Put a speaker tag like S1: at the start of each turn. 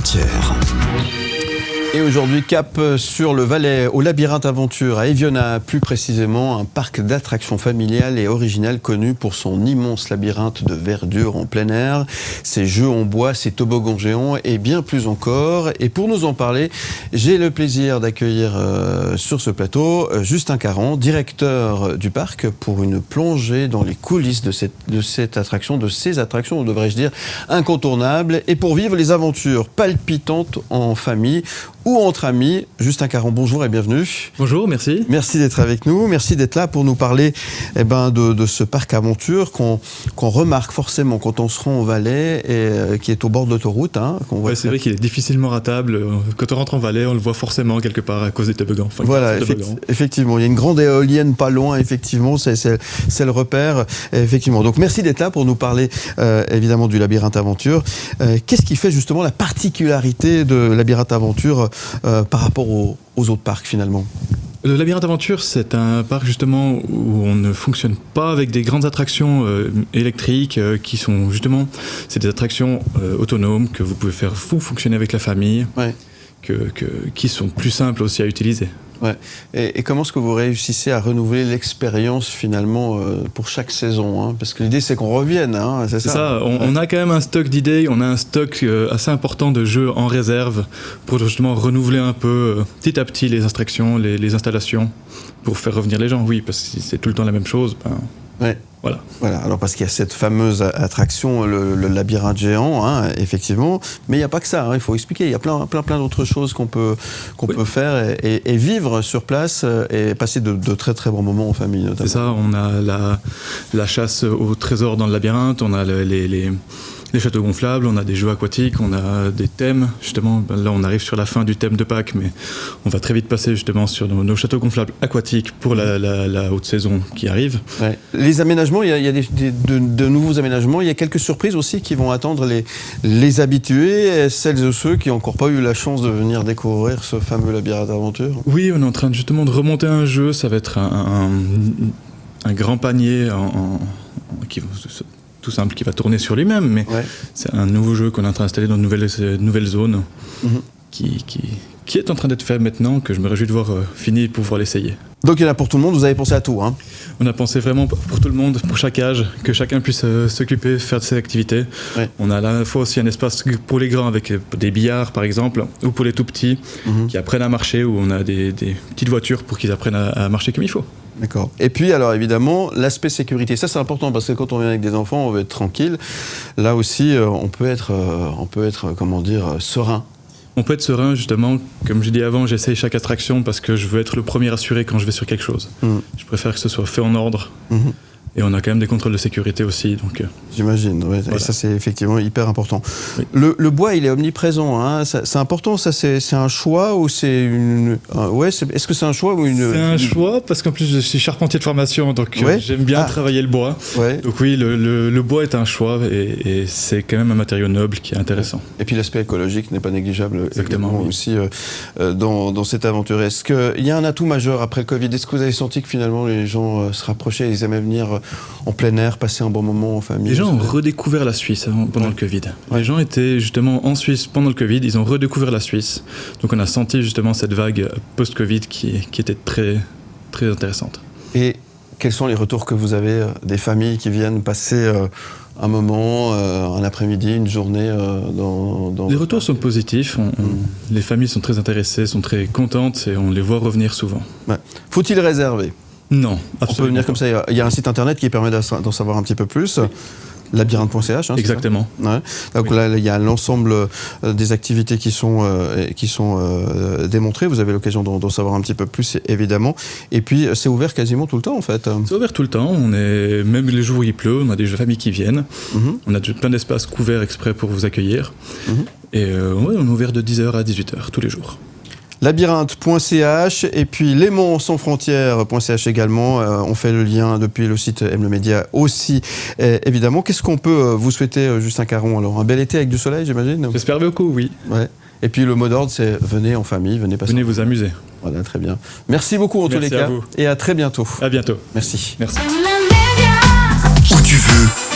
S1: frontières.
S2: Et aujourd'hui, cap sur le Valais, au Labyrinthe Aventure, à Eviona, plus précisément, un parc d'attractions familiales et originales connu pour son immense labyrinthe de verdure en plein air, ses jeux en bois, ses toboggans géants et bien plus encore. Et pour nous en parler, j'ai le plaisir d'accueillir sur ce plateau Justin Caron, directeur du parc, pour une plongée dans les coulisses de cette attraction, de ces attractions, devrais-je dire, incontournables, et pour vivre les aventures palpitantes en famille ou entre amis. Justin Caron, bonjour et bienvenue.
S3: Bonjour, merci.
S2: Merci d'être avec nous, merci d'être là pour nous parler de ce parc aventure qu'on remarque forcément quand on se rend au Valais et qui est au bord de l'autoroute. Hein,
S3: c'est vrai qu'il est difficilement ratable. Quand on rentre en Valais, on le voit forcément quelque part à cause des toboggans. Enfin,
S2: voilà, effectivement. Il y a une grande éolienne pas loin, effectivement, c'est le repère. Effectivement. Donc merci d'être là pour nous parler évidemment du Labyrinthe Aventure. Qu'est-ce qui fait justement la particularité de Labyrinthe Aventure par rapport aux autres parcs finalement?
S3: Le Labyrinthe Aventure, c'est un parc justement où on ne fonctionne pas avec des grandes attractions électriques qui sont justement, c'est des attractions autonomes que vous pouvez faire fonctionner avec la famille,
S2: ouais.
S3: Qui sont plus simples aussi à utiliser.
S2: Ouais. Et comment est-ce que vous réussissez à renouveler l'expérience finalement pour chaque saison, hein? Parce que l'idée c'est qu'on revienne, hein, c'est ça.
S3: On a quand même un stock d'idées, on a un stock assez important de jeux en réserve pour justement renouveler un peu petit à petit les attractions, les installations, pour faire revenir les gens. Oui, parce que si c'est tout le temps la même chose,
S2: ouais. Voilà. Alors parce qu'il y a cette fameuse attraction, le labyrinthe géant, hein, effectivement, mais il n'y a pas que ça, hein, il faut expliquer, il y a plein d'autres choses qu'on peut faire et vivre sur place et passer de très très bons moments en famille notamment.
S3: C'est ça, on a la chasse au trésor dans le labyrinthe, on a les châteaux gonflables, on a des jeux aquatiques, on a des thèmes. Justement, là, on arrive sur la fin du thème de Pâques, mais on va très vite passer justement sur nos châteaux gonflables aquatiques pour la haute saison qui arrive.
S2: Ouais. Les aménagements, il y a de nouveaux aménagements. Il y a quelques surprises aussi qui vont attendre les habitués, celles et ceux qui n'ont encore pas eu la chance de venir découvrir ce fameux labyrinthe d'aventure.
S3: Oui, on est en train justement de remonter un jeu. Ça va être un grand panier tout simple qui va tourner sur lui-même, mais c'est un nouveau jeu qu'on est en train d'installer dans une nouvelle zone qui est en train d'être fait maintenant, que je me réjouis de voir finir pour pouvoir l'essayer.
S2: Donc il y en a pour tout le monde, vous avez pensé à tout, hein?
S3: On a pensé vraiment pour tout le monde, pour chaque âge, que chacun puisse s'occuper, faire de ses activités. Ouais. On a à la fois aussi un espace pour les grands avec des billards par exemple, ou pour les tout petits qui apprennent à marcher, où on a des petites voitures pour qu'ils apprennent à marcher comme il faut.
S2: D'accord. Et puis, alors évidemment, l'aspect sécurité. Ça, c'est important parce que quand on vient avec des enfants, on veut être tranquille. Là aussi, on peut être, comment dire, serein.
S3: On peut être serein, justement. Comme j'ai dit avant, j'essaye chaque attraction parce que je veux être le premier assuré quand je vais sur quelque chose. Je préfère que ce soit fait en ordre. Et on a quand même des contrôles de sécurité aussi. Donc,
S2: j'imagine, ouais. Voilà. Et ça c'est effectivement hyper important. Oui. Le bois, il est omniprésent, hein. C'est important, ça c'est un choix ou c'est une... est-ce que c'est un choix ou une...
S3: C'est un choix parce qu'en plus je suis charpentier de formation, donc j'aime bien travailler le bois. Ouais. Donc oui, le bois est un choix et c'est quand même un matériau noble qui est intéressant.
S2: Et puis l'aspect écologique n'est pas négligeable.
S3: Exactement, oui.
S2: Aussi dans cette aventure. Est-ce qu'il y a un atout majeur après le Covid? Est-ce que vous avez senti que finalement les gens se rapprochaient, ils aimaient venir en plein air, passer un bon moment en famille?
S3: Les gens ont redécouvert la Suisse pendant le Covid. Les gens étaient justement en Suisse pendant le Covid, ils ont redécouvert la Suisse. Donc on a senti justement cette vague post-Covid qui était très, très intéressante.
S2: Et quels sont les retours que vous avez des familles qui viennent passer un moment, un après-midi, une journée dans...
S3: Les retours sont positifs, les familles sont très intéressées, sont très contentes et on les voit revenir souvent.
S2: Ouais. Faut-il réserver?
S3: Non, absolument.
S2: On peut venir comme ça. Il y a un site internet qui permet d'en savoir un petit peu plus. Oui. Labyrinthe.ch. Hein,
S3: exactement.
S2: Ouais. Donc là, il y a l'ensemble des activités qui sont démontrées. Vous avez l'occasion d'en savoir un petit peu plus, évidemment. Et puis, c'est ouvert quasiment tout le temps, en fait. C'est
S3: ouvert tout le temps. Même les jours où il pleut, on a des familles qui viennent. On a plein d'espaces couverts exprès pour vous accueillir. Et on est ouvert de 10h à 18h tous les jours.
S2: Labyrinthe.ch et puis Léman sans frontières.ch également. On fait le lien depuis le site M le Média aussi, évidemment. Qu'est-ce qu'on peut vous souhaiter, Justin Caron? Alors, un bel été avec du soleil, j'imagine?
S3: J'espère beaucoup, oui.
S2: Ouais. Et puis le mot d'ordre, c'est venez en famille, venez passer.
S3: Venez vous amuser.
S2: Voilà, très bien. Merci beaucoup en tous les cas. Et à très bientôt.
S3: À bientôt.
S2: Merci.
S3: Merci.
S1: Où tu veux.